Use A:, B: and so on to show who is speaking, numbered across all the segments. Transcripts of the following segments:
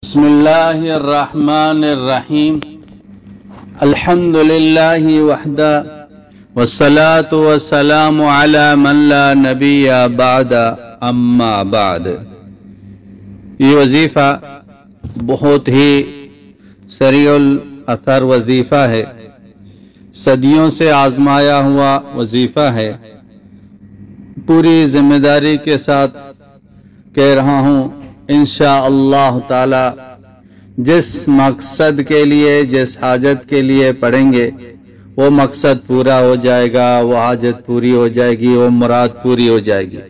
A: بسم اللہ الرحمن الرحیم الحمد للہ وحدہ والصلاة والسلام علی من لا نبی بعد اما بعد۔ یہ وظیفہ بہت ہی سریع الاثر وظیفہ ہے، صدیوں سے آزمایا ہوا وظیفہ ہے۔ پوری ذمہ داری کے ساتھ کہہ رہا ہوں، انشاءاللہ تعالی جس مقصد کے لیے، جس حاجت کے لیے پڑھیں گے وہ مقصد پورا ہو جائے گا، وہ حاجت پوری ہو جائے گی، وہ مراد پوری ہو جائے گی۔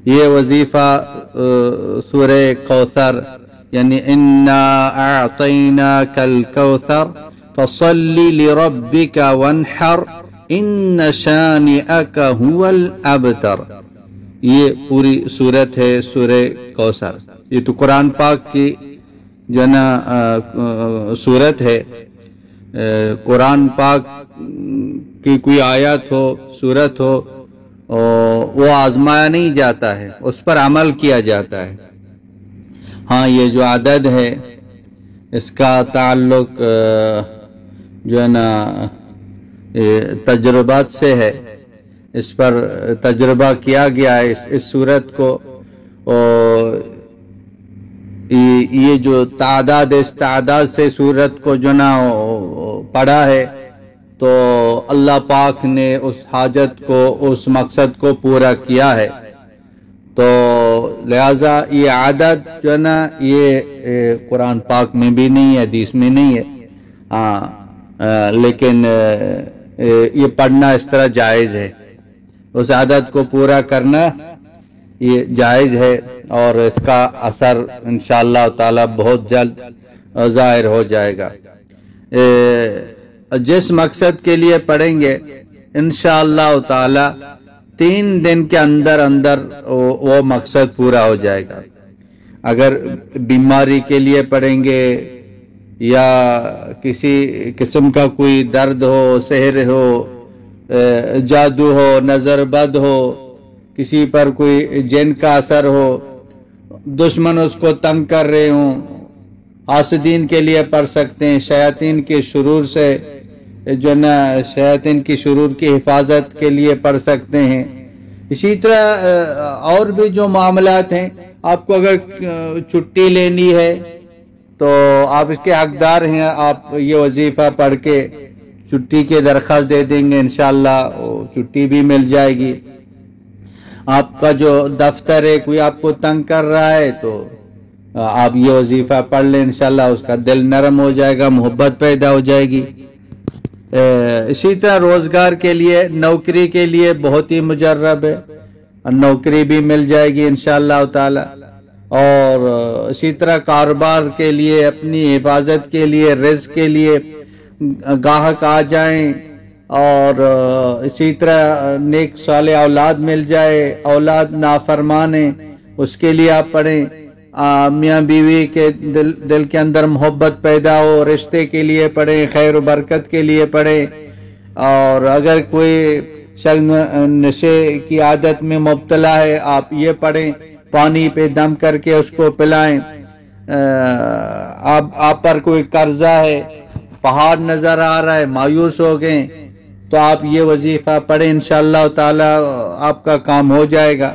A: یہ وظیفہ سورہ کوثر یعنی انا اعطیناک الکوثر فصل لربک وانحر ان شانئک هو الابتر، یہ پوری صورت ہے سورہ کوثر۔ یہ تو قرآن پاک کی جو نا صورت ہے، قرآن پاک کی کوئی آیت ہو، صورت ہو، وہ آزمایا نہیں جاتا ہے، اس پر عمل کیا جاتا ہے۔ ہاں، یہ جو عدد ہے اس کا تعلق جو ہے نا تجربات سے ہے، اس پر تجربہ کیا گیا ہے اس صورت کو، اور یہ جو تعداد اس تعداد سے صورت کو جو نا پڑھا ہے تو اللہ پاک نے اس حاجت کو، اس مقصد کو پورا کیا ہے۔ تو لہذا یہ عدد جو ہے نا یہ قرآن پاک میں بھی نہیں ہے، حدیث میں نہیں ہے، لیکن یہ پڑھنا اس طرح جائز ہے، اس عدد کو پورا کرنا یہ جائز ہے، اور اس کا اثر انشاءاللہ تعالی بہت جلد ظاہر ہو جائے گا۔ جس مقصد کے لیے پڑھیں گے انشاءاللہ تعالی 3 دن کے اندر وہ مقصد پورا ہو جائے گا۔ اگر بیماری کے لیے پڑھیں گے یا کسی قسم کا کوئی درد ہو، سحر ہو، جادو ہو، نظر بد ہو، کسی پر کوئی جن کا اثر ہو، دشمن اس کو تنگ کر رہے ہوں، حاسدین کے لیے پڑھ سکتے ہیں، شیاطین کے شرور سے جو نا شیاطین کی شرور کی حفاظت کے لیے پڑھ سکتے ہیں۔ اسی طرح اور بھی جو معاملات ہیں، آپ کو اگر چھٹی لینی ہے تو آپ اس کے حقدار ہیں، آپ یہ وظیفہ پڑھ کے چھٹی کی درخواست دے دیں گے، انشاءاللہ چھٹی بھی مل جائے گی۔ آپ کا جو دفتر ہے کوئی آپ کو تنگ کر رہا ہے تو آپ یہ وظیفہ پڑھ لیں، انشاءاللہ اس کا دل نرم ہو جائے گا، محبت پیدا ہو جائے گی۔ اسی طرح روزگار کے لیے، نوکری کے لیے بہت ہی مجرب ہے، نوکری بھی مل جائے گی انشاءاللہ تعالی، اور اسی طرح کاروبار کے لیے، اپنی حفاظت کے لیے، رزق کے لیے گاہک آ جائیں، اور اسی طرح نیک صالح اولاد مل جائے، اولاد نافرمان ہے اس کے لیے آپ پڑھیں، میاں بیوی کے دل کے اندر محبت پیدا ہو، رشتے کے لیے پڑھیں، خیر و برکت کے لیے پڑھیں، اور اگر کوئی شخص نشے کی عادت میں مبتلا ہے آپ یہ پڑھیں، پانی پہ دم کر کے اس کو پلائیں۔ آپ پر کوئی قرضہ ہے، پہاڑ نظر آ رہا ہے، مایوس ہو گئے تو آپ یہ وظیفہ پڑھیں، انشاءاللہ تعالی آپ کا کام ہو جائے گا۔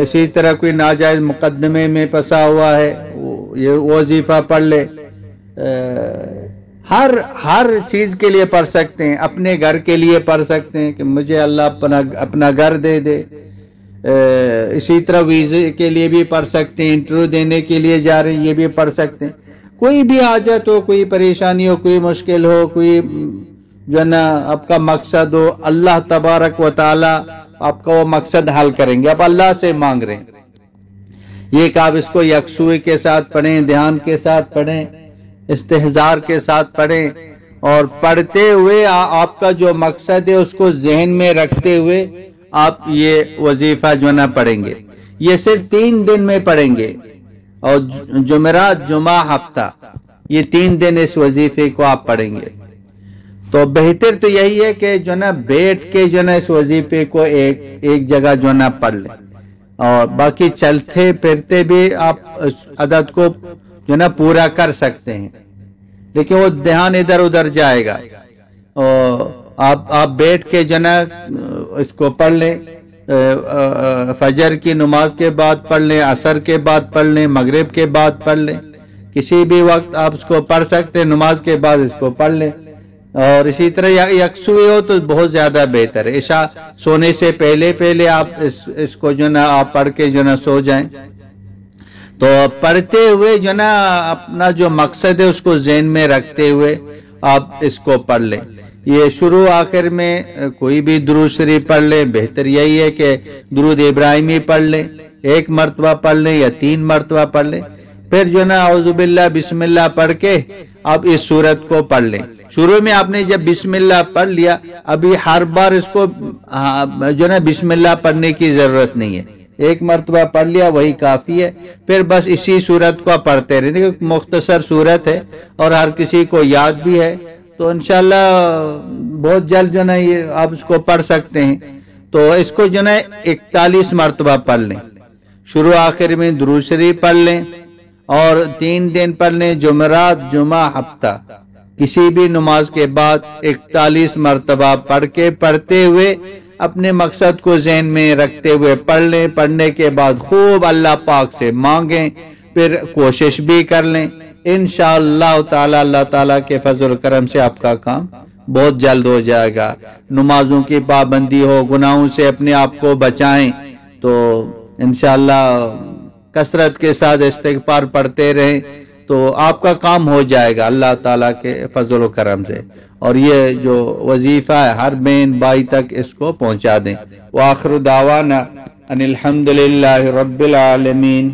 A: اسی طرح کوئی ناجائز مقدمے میں پھنسا ہوا ہے، یہ وظیفہ پڑھ لے۔ ہر چیز کے لیے پڑھ سکتے ہیں، اپنے گھر کے لیے پڑھ سکتے ہیں کہ مجھے اللہ اپنا گھر دے دے۔ اسی طرح ویزے کے لیے بھی پڑھ سکتے ہیں، انٹرویو دینے کے لیے جا رہے ہیں یہ بھی پڑھ سکتے ہیں۔ کوئی بھی حاجت ہو، کوئی پریشانی ہو، کوئی مشکل ہو، کوئی جو ہے نا آپ کا مقصد ہو، اللہ تبارک و تعالی آپ کا وہ مقصد حل کریں گے۔ آپ اللہ سے مانگ رہے ہیں، یہ کہ آپ اس کو یکسوئی کے ساتھ پڑھیں، دھیان کے ساتھ پڑھیں، استحضار کے ساتھ پڑھیں، اور پڑھتے ہوئے آپ کا جو مقصد ہے اس کو ذہن میں رکھتے ہوئے آپ یہ وظیفہ جو نا پڑھیں گے۔ یہ صرف 3 دن میں پڑھیں گے، اور جمعرات، جمعہ، ہفتہ، یہ 3 دن اس وظیفے کو آپ پڑھیں گے۔ تو بہتر تو یہی ہے کہ جو نا بیٹھ کے جو نا اس وظیفے کو ایک جگہ جو نا پڑھ لیں، اور باقی چلتے پھرتے بھی آپ اس عدد کو جو نا پورا کر سکتے ہیں، لیکن وہ دھیان ادھر ادھر جائے گا۔ اور آپ بیٹھ کے جو نا اس کو پڑھ لیں، فجر کی نماز کے بعد پڑھ لیں، عصر کے بعد پڑھ لیں، مغرب کے بعد پڑھ لیں، کسی بھی وقت آپ اس کو پڑھ سکتے ہیں، نماز کے بعد اس کو پڑھ لیں۔ اور اسی طرح یکسوئی ہو تو بہت زیادہ بہتر ہے، عشاء سونے سے پہلے آپ اس کو جو نا آپ پڑھ کے جو نا سو جائیں۔ تو پڑھتے ہوئے جو نا اپنا جو مقصد ہے اس کو ذہن میں رکھتے ہوئے آپ اس کو پڑھ لیں۔ یہ شروع آخر میں کوئی بھی درود شریف پڑھ لیں، بہتر یہی ہے کہ درود ابراہیمی پڑھ لیں، 1 مرتبہ پڑھ لیں یا 3 مرتبہ پڑھ لیں، پھر جو نا اعوذ باللہ بسم اللہ پڑھ کے اب اس سورت کو پڑھ لیں۔ شروع میں آپ نے جب بسم اللہ پڑھ لیا، ابھی ہر بار اس کو جو نا بسم اللہ پڑھنے کی ضرورت نہیں ہے، 1 مرتبہ پڑھ لیا وہی کافی ہے، پھر بس اسی سورت کو پڑھتے رہتے، کیونکہ مختصر سورت ہے اور ہر کسی کو یاد بھی ہے، تو انشاءاللہ بہت جلد جو نا یہ آپ اس کو پڑھ سکتے ہیں۔ تو اس کو جو نا 41 مرتبہ پڑھ لیں، شروع آخر میں درود شریف پڑھ لیں اور 3 دن پڑھ لیں، جمعرات جمعہ ہفتہ، کسی بھی نماز کے بعد 41 مرتبہ پڑھ کے پڑھتے ہوئے اپنے مقصد کو ذہن میں رکھتے ہوئے پڑھ لیں۔ پڑھنے کے بعد خوب اللہ پاک سے مانگیں، پھر کوشش بھی کر لیں، انشاءاللہ تعالی اللہ تعالیٰ کے فضل و کرم سے آپ کا کام بہت جلد ہو جائے گا۔ نمازوں کی پابندی ہو، گناہوں سے اپنے آپ کو بچائیں، تو انشاءاللہ کثرت کے ساتھ استغفار پڑھتے رہیں تو آپ کا کام ہو جائے گا اللہ تعالیٰ کے فضل و کرم سے۔ اور یہ جو وظیفہ ہے ہر بہن بھائی تک اس کو پہنچا دیں۔ وآخر دعوانا ان الحمدللہ رب العالمین۔